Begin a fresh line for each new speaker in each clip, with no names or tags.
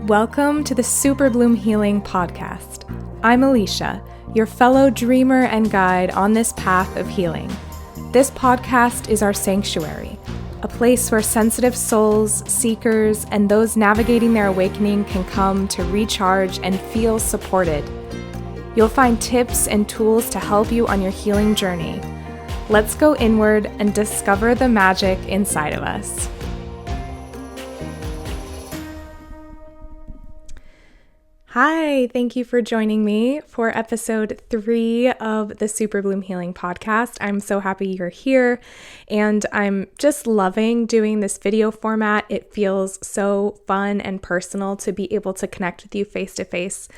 Welcome to the Super Bloom Healing Podcast. I'm Alicia, your fellow dreamer and guide on this path of healing. This podcast is our sanctuary, a place where sensitive souls, seekers, and those navigating their awakening can come to recharge and feel supported. You'll find tips and tools to help you on your healing journey. Let's go inward and discover the magic inside of us. Hi, thank you for joining me for episode 3 of the Super Bloom Healing Podcast. I'm so happy you're here, and I'm just loving doing this video format. It feels so fun and personal to be able to connect with you face to face.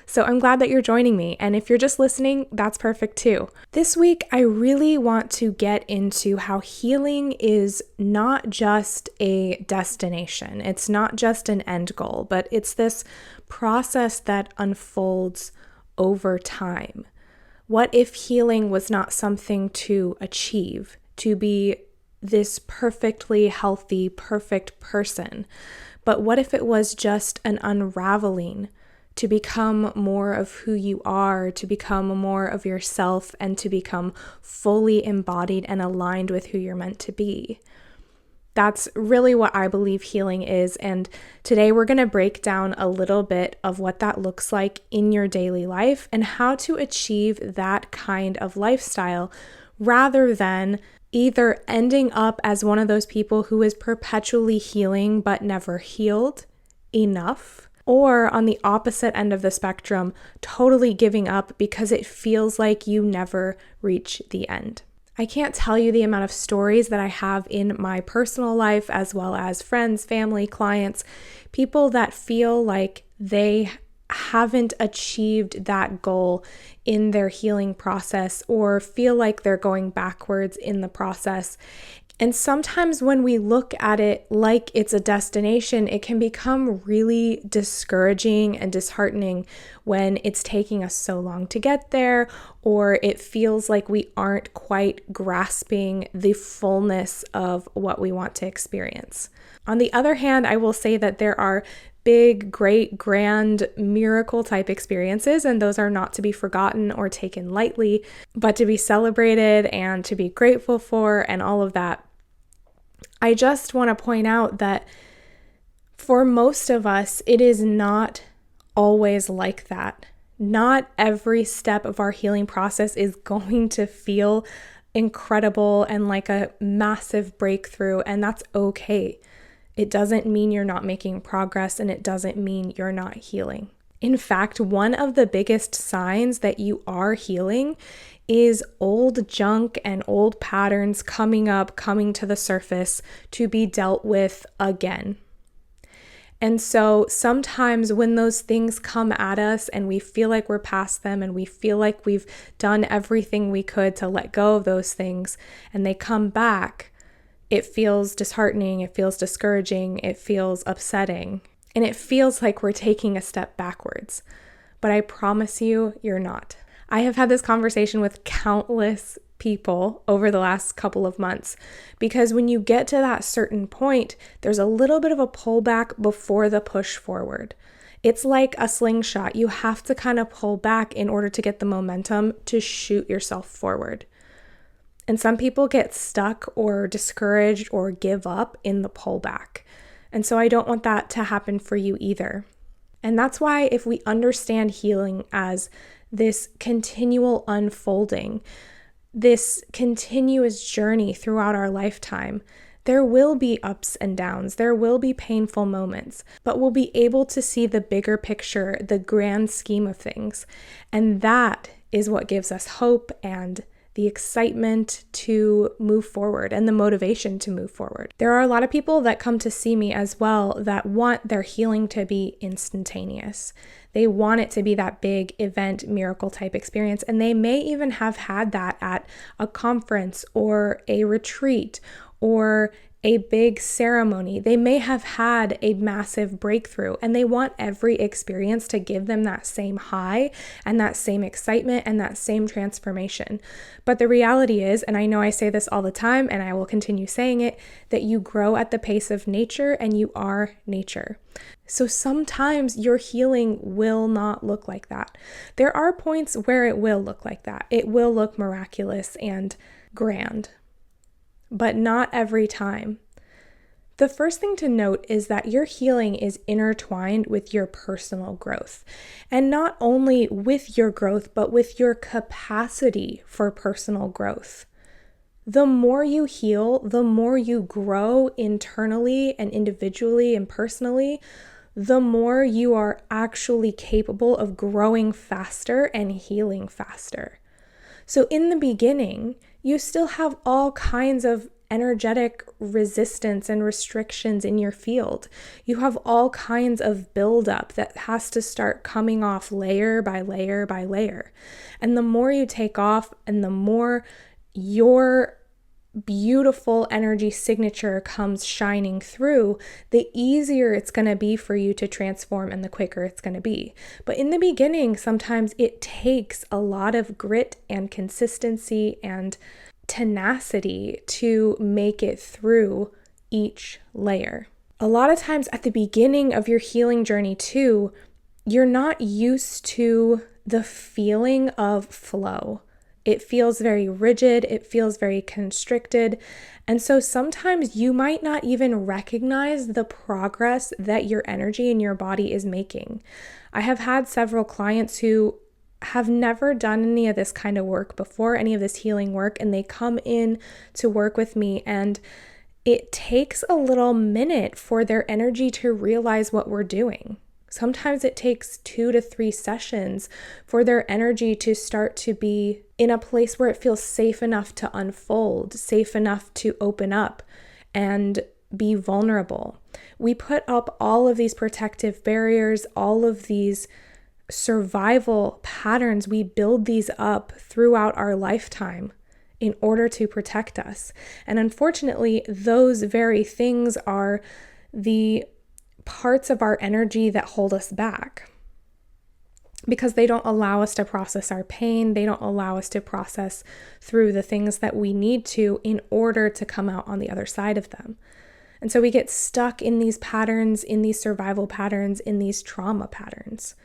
So I'm glad that you're joining me, and if you're just listening, that's perfect too. This week, I really want to get into how healing is not just a destination. It's not just an end goal, but it's this process that unfolds over time. What if healing was not something to achieve, to be this perfectly healthy, perfect person, but what if it was just an unraveling to become more of who you are, to become more of yourself, and to become fully embodied and aligned with who you're meant to be? That's really what I believe healing is, and today we're going to break down a little bit of what that looks like in your daily life and how to achieve that kind of lifestyle rather than either ending up as one of those people who is perpetually healing but never healed enough, or on the opposite end of the spectrum, totally giving up because it feels like you never reach the end. I can't tell you the amount of stories that I have in my personal life, as well as friends, family, clients, people that feel like they haven't achieved that goal in their healing process or feel like they're going backwards in the process. And sometimes when we look at it like it's a destination, it can become really discouraging and disheartening when it's taking us so long to get there, or it feels like we aren't quite grasping the fullness of what we want to experience. On the other hand, I will say that there are big, great, grand, miracle type experiences, and those are not to be forgotten or taken lightly, but to be celebrated and to be grateful for and all of that. I just want to point out that for most of us, it is not always like that. Not every step of our healing process is going to feel incredible and like a massive breakthrough, and that's okay. It doesn't mean you're not making progress, and it doesn't mean you're not healing. In fact, one of the biggest signs that you are healing is old junk and old patterns coming to the surface to be dealt with again. And so sometimes when those things come at us and we feel like we're past them and we feel like we've done everything we could to let go of those things and they come back, it feels disheartening, it feels discouraging, it feels upsetting, and it feels like we're taking a step backwards. But I promise you, you're not. I have had this conversation with countless people over the last couple of months, because when you get to that certain point, there's a little bit of a pullback before the push forward. It's like a slingshot. You have to kind of pull back in order to get the momentum to shoot yourself forward. And some people get stuck or discouraged or give up in the pullback. And so I don't want that to happen for you either. And that's why if we understand healing as this continual unfolding, this continuous journey throughout our lifetime, there will be ups and downs, there will be painful moments, but we'll be able to see the bigger picture, the grand scheme of things. And that is what gives us hope and the excitement to move forward and the motivation to move forward. There are a lot of people that come to see me as well that want their healing to be instantaneous. They want it to be that big event, miracle type experience, and they may even have had that at a conference or a retreat or a big ceremony. They may have had a massive breakthrough, and they want every experience to give them that same high and that same excitement and that same transformation. But the reality is, and I know I say this all the time and I will continue saying it, that you grow at the pace of nature and you are nature. So sometimes your healing will not look like that. There are points where it will look like that. It will look miraculous and grand, but not every time. The first thing to note is that your healing is intertwined with your personal growth, and not only with your growth, but with your capacity for personal growth. The more you heal, the more you grow internally and individually and personally, the more you are actually capable of growing faster and healing faster. So in the beginning, you still have all kinds of energetic resistance and restrictions in your field. You have all kinds of buildup that has to start coming off layer by layer by layer. And the more you take off and the more your beautiful energy signature comes shining through, the easier it's going to be for you to transform and the quicker it's going to be. But in the beginning, sometimes it takes a lot of grit and consistency and tenacity to make it through each layer. A lot of times at the beginning of your healing journey too, you're not used to the feeling of flow. It feels very rigid, it feels very constricted, and so sometimes you might not even recognize the progress that your energy and your body is making. I have had several clients who have never done any of this kind of work before, any of this healing work, and they come in to work with me, and it takes a little minute for their energy to realize what we're doing. Sometimes it takes 2 to 3 sessions for their energy to start to be in a place where it feels safe enough to unfold, safe enough to open up and be vulnerable. We put up all of these protective barriers, all of these survival patterns. We build these up throughout our lifetime in order to protect us. And unfortunately, those very things are the parts of our energy that hold us back because they don't allow us to process our pain. They don't allow us to process through the things that we need to in order to come out on the other side of them. And so we get stuck in these patterns, in these survival patterns, in these trauma patterns.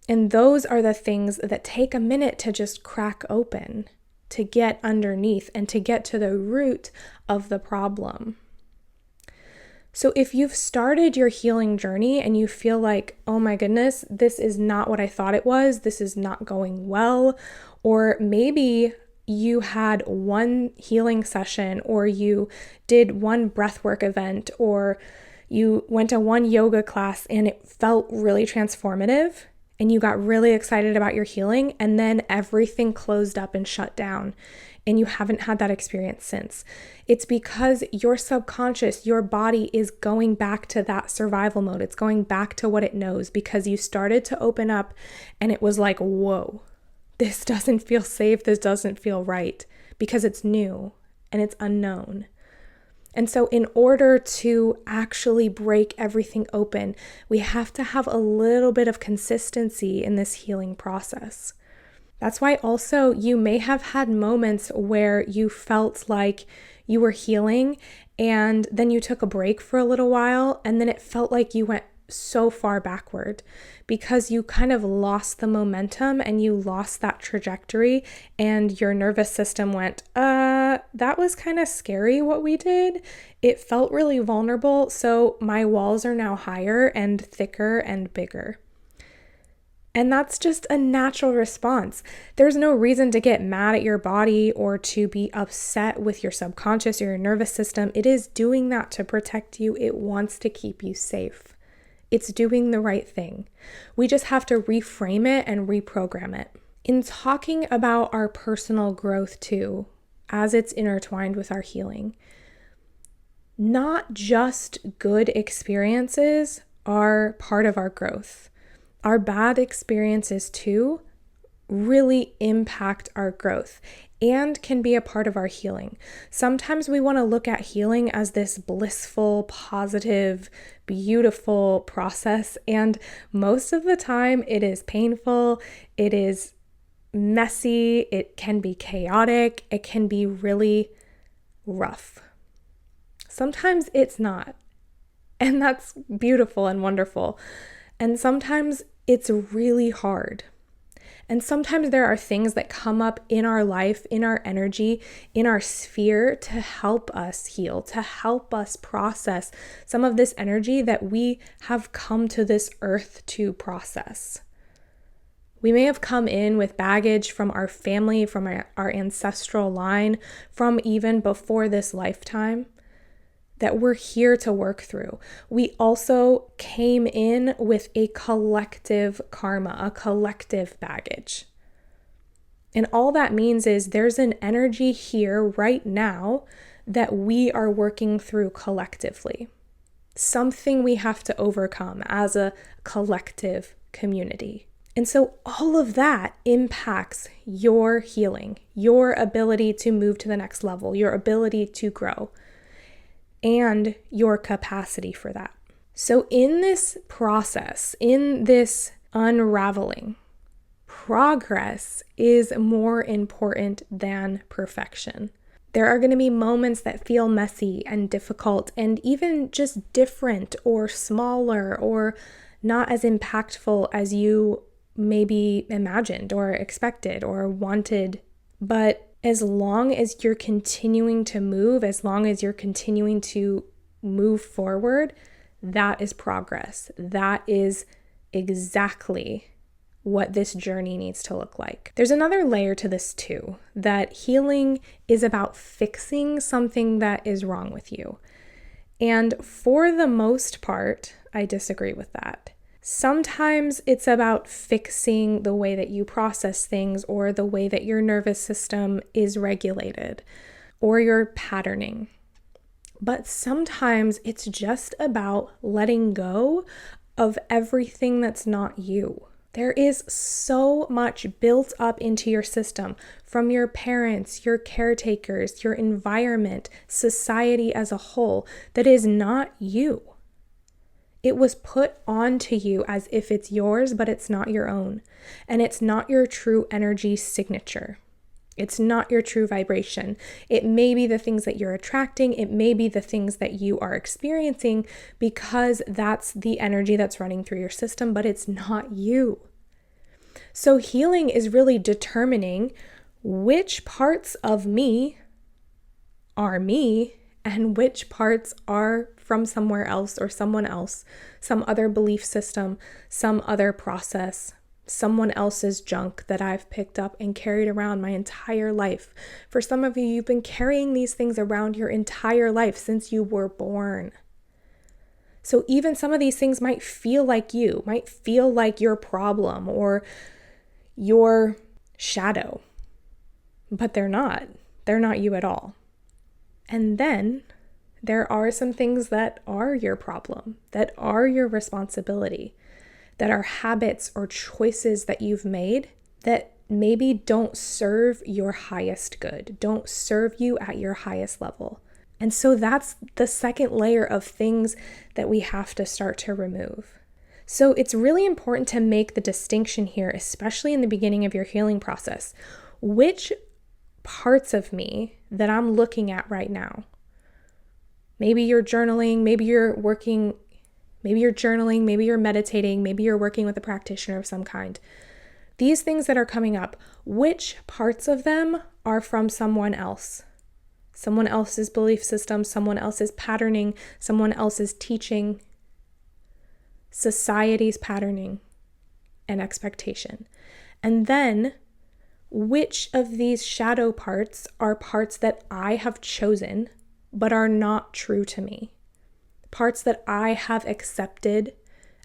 And those are the things that take a minute to just crack open, to get underneath and to get to the root of the problem. So if you've started your healing journey and you feel like, oh my goodness, this is not what I thought it was, this is not going well, or maybe you had one healing session, or you did one breathwork event, or you went to one yoga class and it felt really transformative, and you got really excited about your healing, and then everything closed up and shut down, and you haven't had that experience since. It's because your subconscious, your body is going back to that survival mode. It's going back to what it knows because you started to open up and it was like, whoa, this doesn't feel safe. This doesn't feel right because it's new and it's unknown. And so in order to actually break everything open, we have to have a little bit of consistency in this healing process. That's why also you may have had moments where you felt like you were healing and then you took a break for a little while and then it felt like you went so far backward because you kind of lost the momentum and you lost that trajectory and your nervous system went, that was kind of scary what we did. It felt really vulnerable, so my walls are now higher and thicker and bigger. And that's just a natural response. There's no reason to get mad at your body or to be upset with your subconscious or your nervous system. It is doing that to protect you. It wants to keep you safe. It's doing the right thing. We just have to reframe it and reprogram it. In talking about our personal growth too, as it's intertwined with our healing, not just good experiences are part of our growth. Our bad experiences too really impact our growth and can be a part of our healing. Sometimes we want to look at healing as this blissful, positive, beautiful process, and most of the time it is painful, it is messy, it can be chaotic, it can be really rough. Sometimes it's not, and that's beautiful and wonderful. And sometimes it's really hard. And sometimes there are things that come up in our life, in our energy, in our sphere to help us heal, to help us process some of this energy that we have come to this earth to process. We may have come in with baggage from our family, from our ancestral line, from even before this lifetime, that we're here to work through. We also came in with a collective karma, a collective baggage. And all that means is there's an energy here right now that we are working through collectively. Something we have to overcome as a collective community. And so all of that impacts your healing, your ability to move to the next level, your ability to grow, and your capacity for that. So in this process, in this unraveling, progress is more important than perfection. There are going to be moments that feel messy and difficult and even just different or smaller or not as impactful as you maybe imagined or expected or wanted. But as long as you're continuing to move, as long as you're continuing to move forward, that is progress. That is exactly what this journey needs to look like. There's another layer to this too, that healing is about fixing something that is wrong with you. And for the most part, I disagree with that. Sometimes it's about fixing the way that you process things or the way that your nervous system is regulated or your patterning. But sometimes it's just about letting go of everything that's not you. There is so much built up into your system from your parents, your caretakers, your environment, society as a whole that is not you. It was put onto you as if it's yours, but it's not your own. And it's not your true energy signature. It's not your true vibration. It may be the things that you're attracting. It may be the things that you are experiencing because that's the energy that's running through your system, but it's not you. So healing is really determining which parts of me are me and which parts are from somewhere else or someone else, some other belief system, some other process, someone else's junk that I've picked up and carried around my entire life. For some of you, you've been carrying these things around your entire life since you were born. So even some of these things might feel like you, might feel like your problem or your shadow, but they're not. They're not you at all. And then there are some things that are your problem, that are your responsibility, that are habits or choices that you've made that maybe don't serve your highest good, don't serve you at your highest level. And so that's the second layer of things that we have to start to remove. So it's really important to make the distinction here, especially in the beginning of your healing process. Which parts of me that I'm looking at right now? Maybe you're journaling, maybe you're journaling, maybe you're meditating, maybe you're working with a practitioner of some kind. These things that are coming up, which parts of them are from someone else? Someone else's belief system, someone else's patterning, someone else's teaching, society's patterning and expectation. And then which of these shadow parts are parts that I have chosen but are not true to me? Parts that I have accepted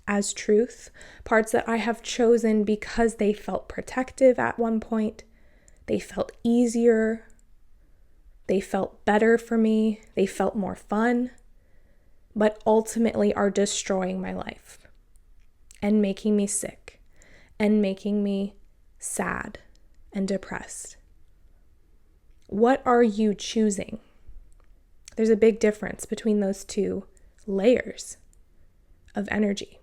as truth, parts that I have chosen because they felt protective at one point, they felt easier, they felt better for me, they felt more fun, but ultimately are destroying my life and making me sick and making me sad and depressed? What are you choosing? There's a big difference between those two layers of energy.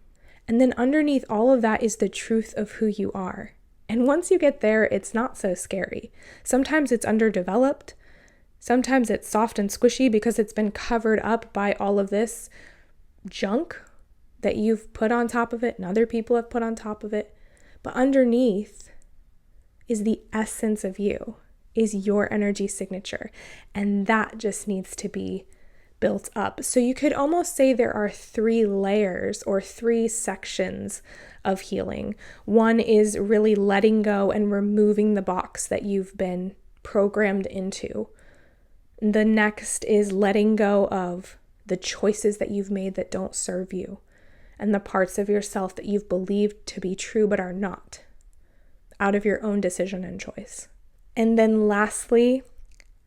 And then underneath all of that is the truth of who you are. And once you get there, it's not so scary. Sometimes it's underdeveloped. Sometimes it's soft and squishy because it's been covered up by all of this junk that you've put on top of it and other people have put on top of it. But underneath is the essence of you, is your energy signature. And that just needs to be built up. So you could almost say there are 3 layers or 3 sections of healing. One is really letting go and removing the box that you've been programmed into. The next is letting go of the choices that you've made that don't serve you and the parts of yourself that you've believed to be true but are not, out of your own decision and choice. And then lastly,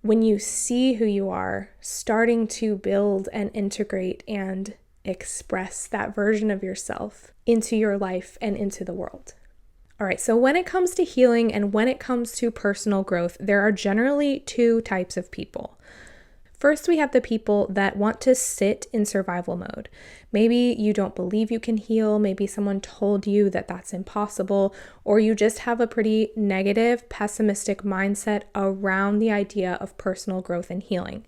when you see who you are, starting to build and integrate and express that version of yourself into your life and into the world. All right, so when it comes to healing and when it comes to personal growth, there are generally 2 types of people. First, we have the people that want to sit in survival mode. Maybe you don't believe you can heal. Maybe someone told you that that's impossible, or you just have a pretty negative, pessimistic mindset around the idea of personal growth and healing.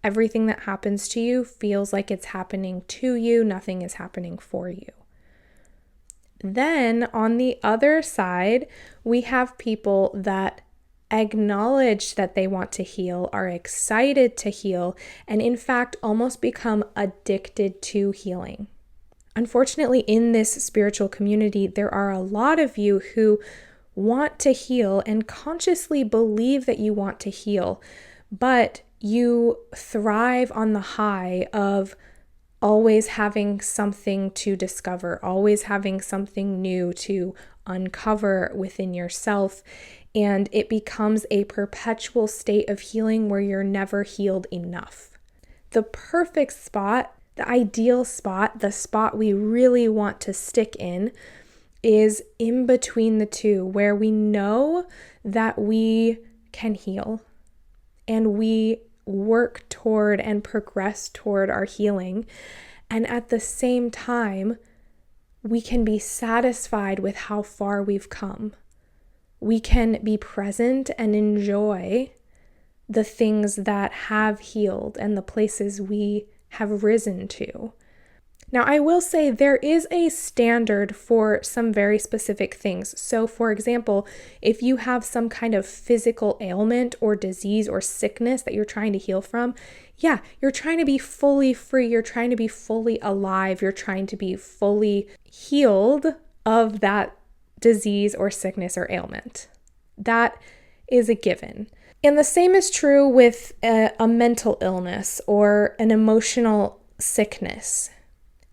Everything that happens to you feels like it's happening to you. Nothing is happening for you. Then on the other side, we have people that acknowledge that they want to heal, are excited to heal, and in fact almost become addicted to healing. Unfortunately, in this spiritual community, there are a lot of you who want to heal and consciously believe that you want to heal, but you thrive on the high of always having something to discover, always having something new to uncover within yourself. And it becomes a perpetual state of healing where you're never healed enough. The perfect spot, the ideal spot, the spot we really want to stick in is in between the two, where we know that we can heal and we work toward and progress toward our healing. And at the same time, we can be satisfied with how far we've come. We can be present and enjoy the things that have healed and the places we have risen to. Now, I will say there is a standard for some very specific things. So, for example, if you have some kind of physical ailment or disease or sickness that you're trying to heal from, yeah, you're trying to be fully free, you're trying to be fully alive, you're trying to be fully healed of that disease or sickness or ailment. That is a given. And the same is true with a mental illness or an emotional sickness.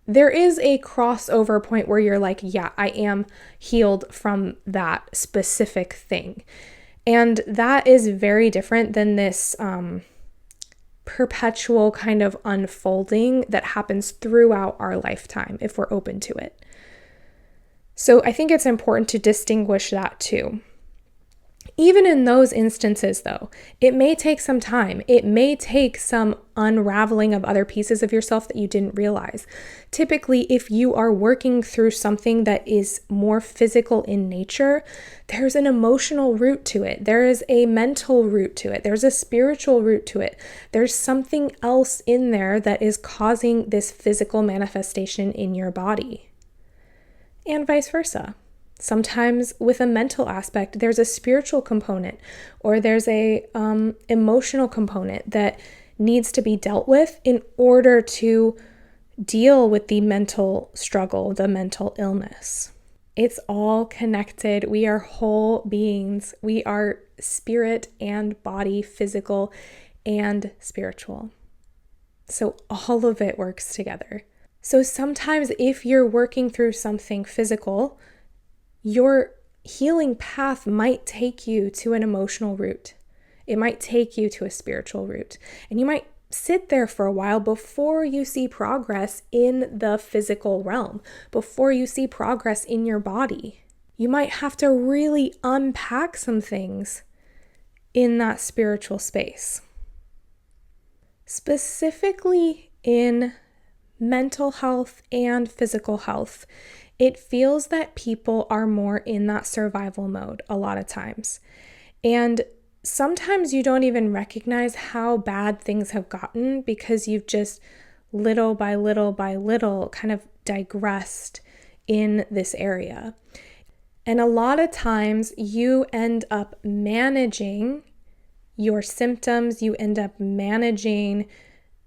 There is a crossover point where you're like, yeah, I am healed from that specific thing. And that is very different than this perpetual kind of unfolding that happens throughout our lifetime if we're open to it. So I think it's important to distinguish that too. Even in those instances, though, it may take some time. It may take some unraveling of other pieces of yourself that you didn't realize. Typically, if you are working through something that is more physical in nature, there's an emotional root to it. There is a mental root to it. There's a spiritual root to it. There's something else in there that is causing this physical manifestation in your body. And vice versa. Sometimes with a mental aspect, there's a spiritual component or there's a emotional component that needs to be dealt with in order to deal with the mental struggle, the mental illness. It's all connected. We are whole beings. We are spirit and body, physical and spiritual. So all of it works together. So sometimes if you're working through something physical, your healing path might take you to an emotional root. It might take you to a spiritual root. And you might sit there for a while before you see progress in the physical realm, before you see progress in your body. You might have to really unpack some things in that spiritual space. Specifically in mental health and physical health, it feels that people are more in that survival mode a lot of times. And sometimes you don't even recognize how bad things have gotten because you've just little by little by little kind of digressed in this area. And a lot of times you end up managing your symptoms, you end up managing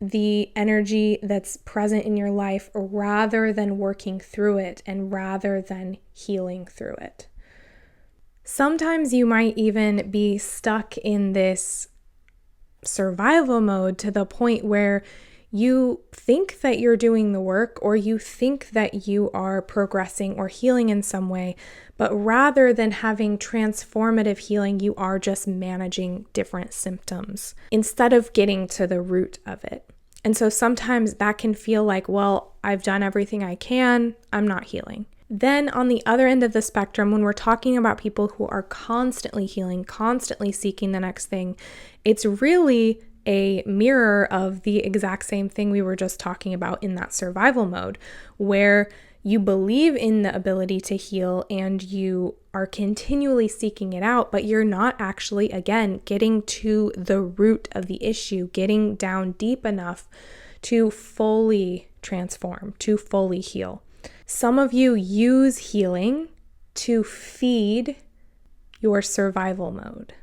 the energy that's present in your life rather than working through it and rather than healing through it. Sometimes you might even be stuck in this survival mode to the point where you think that you're doing the work or you think that you are progressing or healing in some way, but rather than having transformative healing, you are just managing different symptoms instead of getting to the root of it. And so sometimes that can feel like, well, I've done everything I can, I'm not healing. Then on the other end of the spectrum, when we're talking about people who are constantly healing, constantly seeking the next thing, it's really a mirror of the exact same thing we were just talking about in that survival mode, where you believe in the ability to heal and you are continually seeking it out, but you're not actually, again, getting to the root of the issue, getting down deep enough to fully transform, to fully heal. Some of you use healing to feed your survival mode.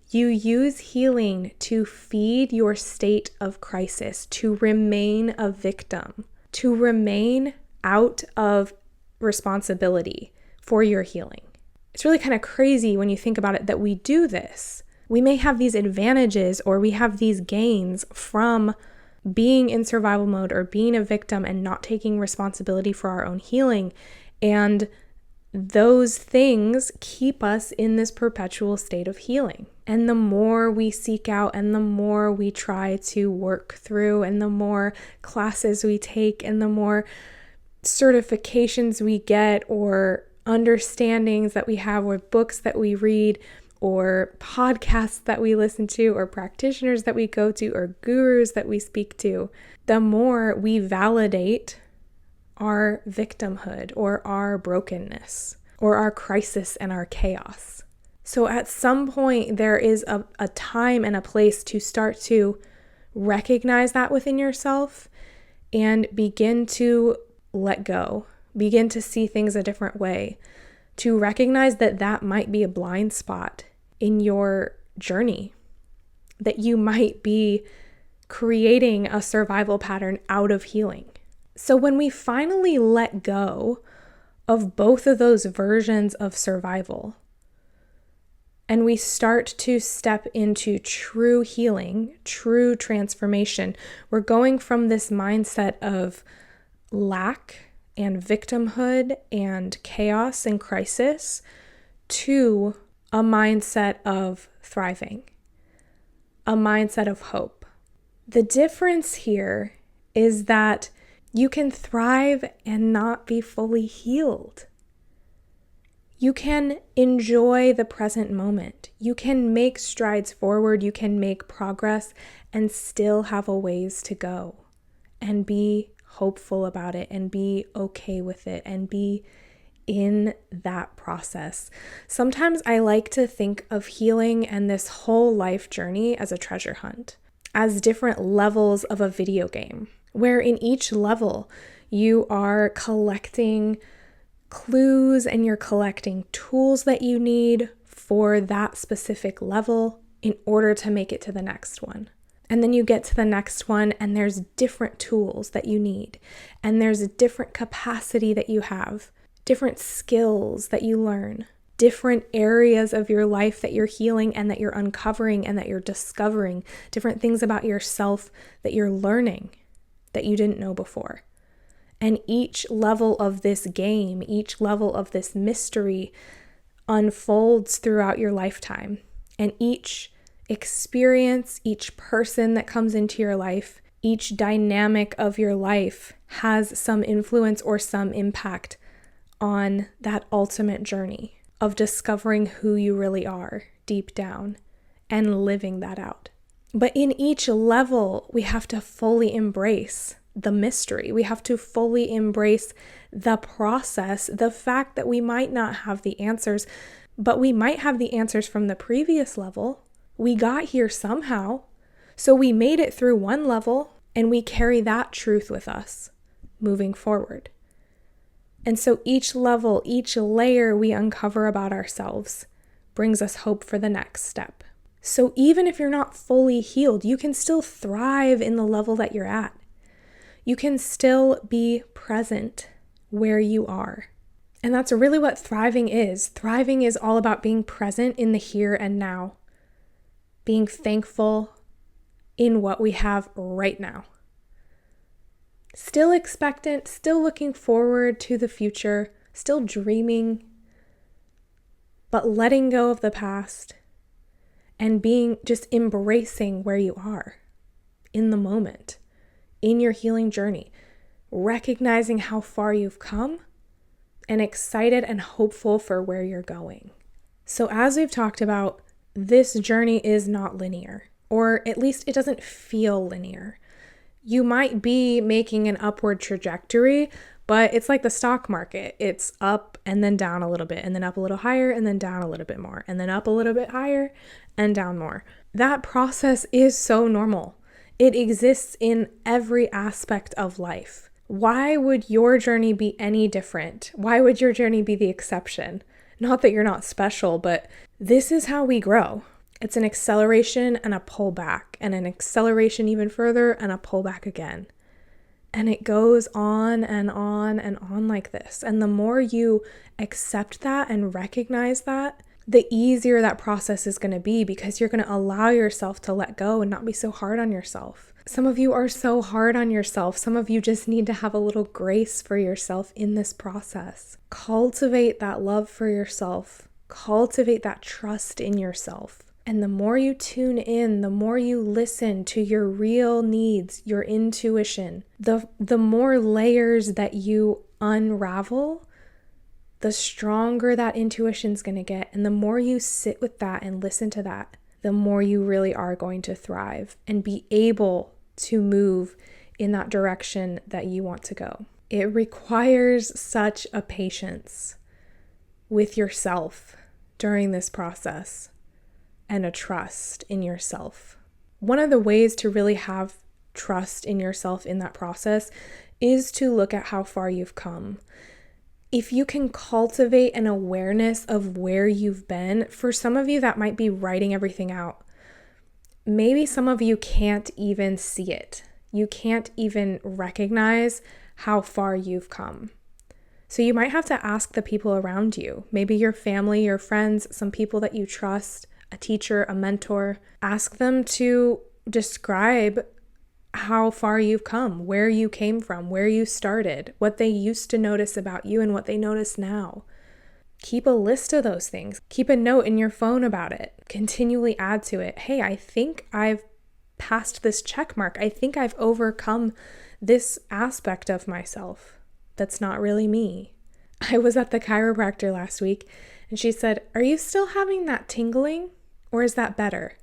You use healing to feed your state of crisis, to remain a victim, to remain out of responsibility for your healing. It's really kind of crazy when you think about it that we do this. We may have these advantages or we have these gains from being in survival mode or being a victim and not taking responsibility for our own healing. And those things keep us in this perpetual state of healing. And the more we seek out and the more we try to work through and the more classes we take and the more certifications we get or understandings that we have or books that we read or podcasts that we listen to or practitioners that we go to or gurus that we speak to, the more we validate our victimhood or our brokenness or our crisis and our chaos. So at some point there is a time and a place to start to recognize that within yourself and begin to let go, begin to see things a different way, to recognize that that might be a blind spot in your journey, that you might be creating a survival pattern out of healing. So when we finally let go of both of those versions of survival and we start to step into true healing, true transformation, we're going from this mindset of lack and victimhood and chaos and crisis to a mindset of thriving, a mindset of hope. The difference here is that you can thrive and not be fully healed. You can enjoy the present moment. You can make strides forward. You can make progress and still have a ways to go and be hopeful about it and be okay with it and be in that process. Sometimes I like to think of healing and this whole life journey as a treasure hunt, as different levels of a video game, where in each level you are collecting clues and you're collecting tools that you need for that specific level in order to make it to the next one. And then you get to the next one and there's different tools that you need. And there's a different capacity that you have, different skills that you learn, different areas of your life that you're healing and that you're uncovering and that you're discovering, different things about yourself that you're learning that you didn't know before. And each level of this game, each level of this mystery unfolds throughout your lifetime. And each experience, each person that comes into your life, each dynamic of your life has some influence or some impact on that ultimate journey of discovering who you really are deep down and living that out. But in each level, we have to fully embrace the mystery. We have to fully embrace the process, the fact that we might not have the answers, but we might have the answers from the previous level. We got here somehow. So we made it through one level and we carry that truth with us moving forward. And so each level, each layer we uncover about ourselves brings us hope for the next step. So even if you're not fully healed, you can still thrive in the level that you're at. You can still be present where you are. And that's really what thriving is. Thriving is all about being present in the here and now, being thankful in what we have right now. Still expectant, still looking forward to the future, still dreaming, but letting go of the past and being just embracing where you are in the moment, in your healing journey, recognizing how far you've come and excited and hopeful for where you're going. So as we've talked about, this journey is not linear, or at least it doesn't feel linear. You might be making an upward trajectory, but it's like the stock market. It's up and then down a little bit, and then up a little higher, and then down a little bit more, and then up a little bit higher and down more. That process is so normal. It exists in every aspect of life. Why would your journey be any different? Why would your journey be the exception? Not that you're not special, but this is how we grow. It's an acceleration and a pullback, and an acceleration even further and a pullback again. And it goes on and on and on like this. And the more you accept that and recognize that, the easier that process is going to be, because you're going to allow yourself to let go and not be so hard on yourself. Some of you are so hard on yourself. Some of you just need to have a little grace for yourself in this process. Cultivate that love for yourself. Cultivate that trust in yourself. And the more you tune in, the more you listen to your real needs, your intuition, the more layers that you unravel, the stronger that intuition's going to get. And the more you sit with that and listen to that, the more you really are going to thrive and be able to move in that direction that you want to go. It requires such a patience with yourself during this process, and a trust in yourself. One of the ways to really have trust in yourself in that process is to look at how far you've come. If you can cultivate an awareness of where you've been, for some of you that might be writing everything out. Maybe some of you can't even see it. You can't even recognize how far you've come. So you might have to ask the people around you, maybe your family, your friends, some people that you trust, a teacher, a mentor. Ask them to describe how far you've come, where you came from, where you started, what they used to notice about you and what they notice now. Keep a list of those things. Keep a note in your phone about it. Continually add to it. Hey, I think I've passed this check mark. I think I've overcome this aspect of myself that's not really me. I was at the chiropractor last week and she said, "Are you still having that tingling? Or is that better?"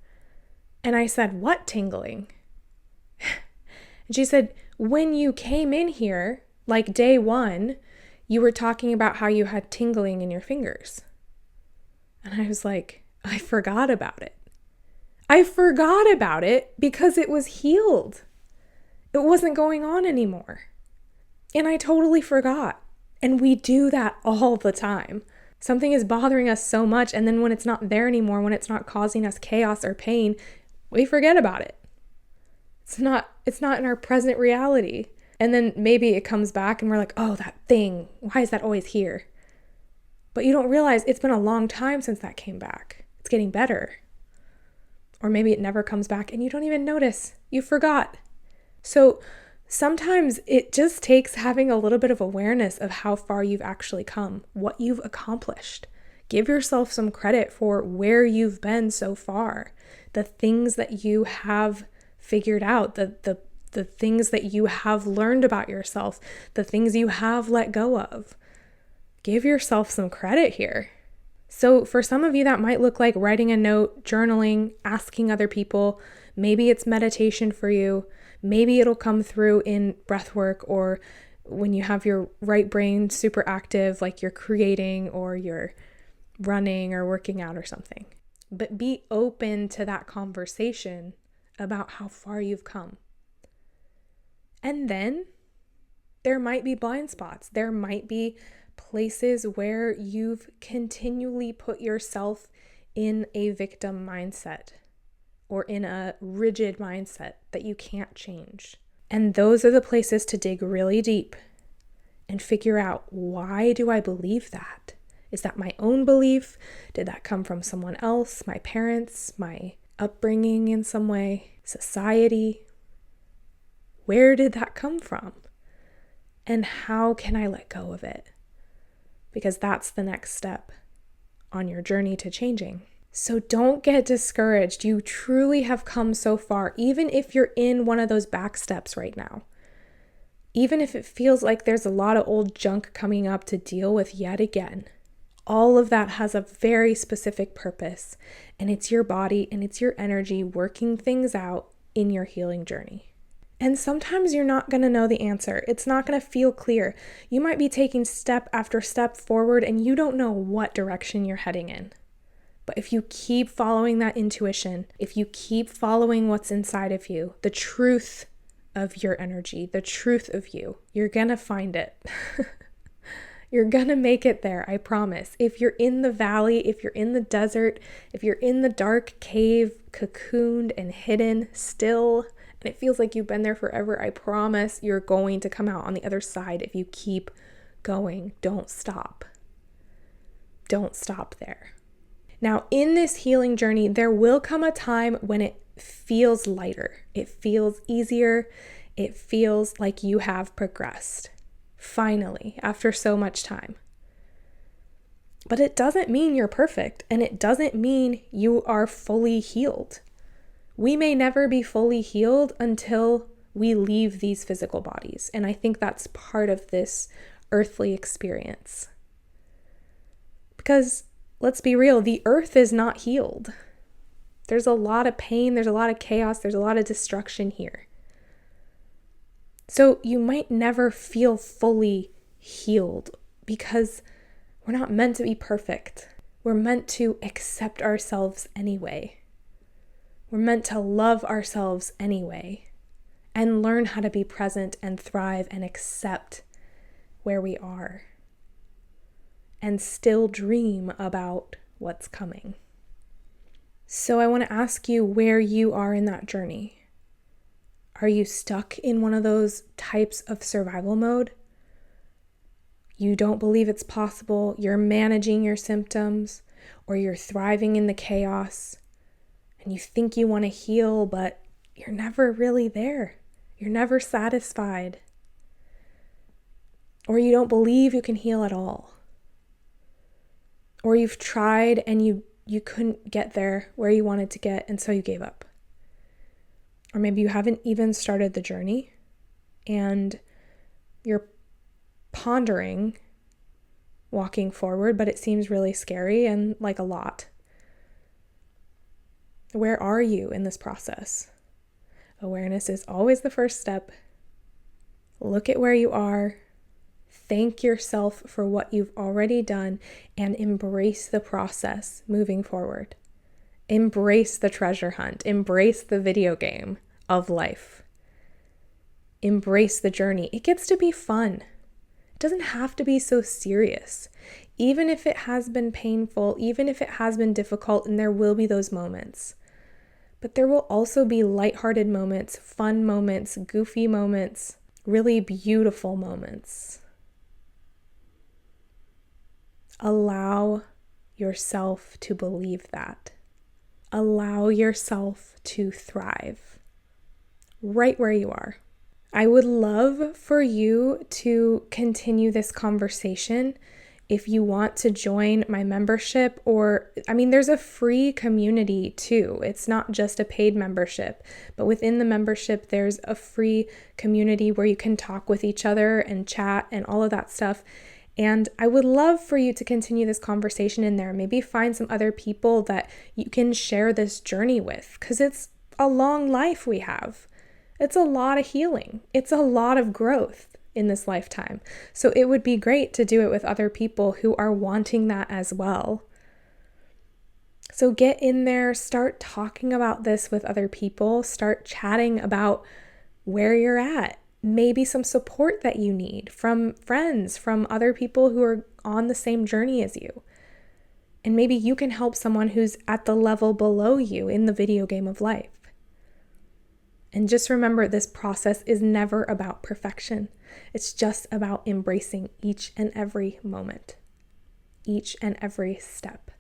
And I said, "What tingling?" And she said, "When you came in here, like day one, you were talking about how you had tingling in your fingers." And I was like, I forgot about it. I forgot about it because it was healed. It wasn't going on anymore. And I totally forgot. And we do that all the time. Something is bothering us so much, and then when it's not there anymore, when it's not causing us chaos or pain, we forget about it. It's not in our present reality. And then maybe it comes back and we're like, oh, that thing, why is that always here? But you don't realize it's been a long time since that came back. It's getting better. Or maybe it never comes back and you don't even notice. You forgot. So sometimes it just takes having a little bit of awareness of how far you've actually come, what you've accomplished. Give yourself some credit for where you've been so far, the things that you have figured out, the things that you have learned about yourself, the things you have let go of. Give yourself some credit here. So for some of you, that might look like writing a note, journaling, asking other people. Maybe it's meditation for you. Maybe it'll come through in breath work, or when you have your right brain super active, like you're creating or you're running or working out or something. But be open to that conversation about how far you've come. And then there might be blind spots. There might be places where you've continually put yourself in a victim mindset or in a rigid mindset that you can't change. And those are the places to dig really deep and figure out, why do I believe that? Is that my own belief? Did that come from someone else? My parents? My upbringing in some way? Society? Where did that come from? And how can I let go of it? Because that's the next step on your journey to changing. So don't get discouraged. You truly have come so far, even if you're in one of those back steps right now. Even if it feels like there's a lot of old junk coming up to deal with yet again. All of that has a very specific purpose, and it's your body and it's your energy working things out in your healing journey. And sometimes you're not going to know the answer. It's not going to feel clear. You might be taking step after step forward and you don't know what direction you're heading in. But if you keep following that intuition, if you keep following what's inside of you, the truth of your energy, the truth of you, you're going to find it. You're going to make it there, I promise. If you're in the valley, if you're in the desert, if you're in the dark cave, cocooned and hidden still, and it feels like you've been there forever, I promise you're going to come out on the other side if you keep going. Don't stop. Don't stop there. Now, in this healing journey, there will come a time when it feels lighter. It feels easier. It feels like you have progressed. Finally, after so much time. But it doesn't mean you're perfect, and it doesn't mean you are fully healed. We may never be fully healed until we leave these physical bodies, and I think that's part of this earthly experience. Because let's be real, the earth is not healed. There's a lot of pain, there's a lot of chaos, there's a lot of destruction here. So you might never feel fully healed because we're not meant to be perfect. We're meant to accept ourselves anyway. We're meant to love ourselves anyway and learn how to be present and thrive and accept where we are and still dream about what's coming. So I want to ask you where you are in that journey. Are you stuck in one of those types of survival mode? You don't believe it's possible, you're managing your symptoms, or you're thriving in the chaos, and you think you want to heal, but you're never really there. You're never satisfied. Or you don't believe you can heal at all. Or you've tried and you couldn't get there where you wanted to get, and so you gave up. Or maybe you haven't even started the journey and you're pondering walking forward, but it seems really scary and like a lot. Where are you in this process? Awareness is always the first step. Look at where you are. Thank yourself for what you've already done and embrace the process moving forward. Embrace the treasure hunt. Embrace the video game of life. Embrace the journey. It gets to be fun. It doesn't have to be so serious. Even if it has been painful, even if it has been difficult, and there will be those moments. But there will also be lighthearted moments, fun moments, goofy moments, really beautiful moments. Allow yourself to believe that. Allow yourself to thrive right where you are. I would love for you to continue this conversation. If you want to join my membership, there's a free community too. It's not just a paid membership, but within the membership, there's a free community where you can talk with each other and chat and all of that stuff. And I would love for you to continue this conversation in there. Maybe find some other people that you can share this journey with, because it's a long life we have. It's a lot of healing. It's a lot of growth in this lifetime. So it would be great to do it with other people who are wanting that as well. So get in there, start talking about this with other people, start chatting about where you're at. Maybe some support that you need from friends, from other people who are on the same journey as you. And maybe you can help someone who's at the level below you in the video game of life. And just remember, this process is never about perfection. It's just about embracing each and every moment, each and every step,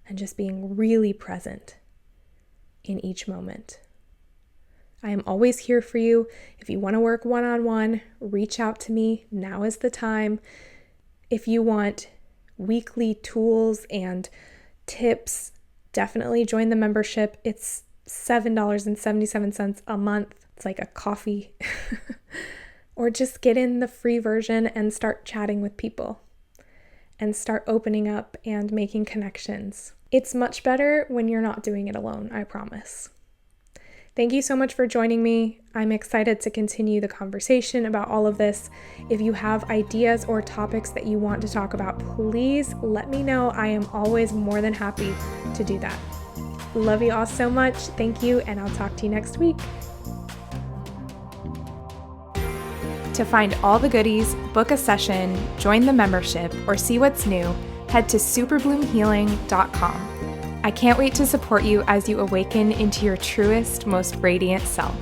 and just being really present in each moment. I am always here for you. If you want to work one-on-one, reach out to me. Now is the time. If you want weekly tools and tips, definitely join the membership. It's $7.77 a month. It's like a coffee. Or just get in the free version and start chatting with people and start opening up and making connections. It's much better when you're not doing it alone, I promise. Thank you so much for joining me. I'm excited to continue the conversation about all of this. If you have ideas or topics that you want to talk about, please let me know. I am always more than happy to do that. Love you all so much. Thank you, and I'll talk to you next week. To find all the goodies, book a session, join the membership, or see what's new, head to superbloomhealing.com. I can't wait to support you as you awaken into your truest, most radiant self.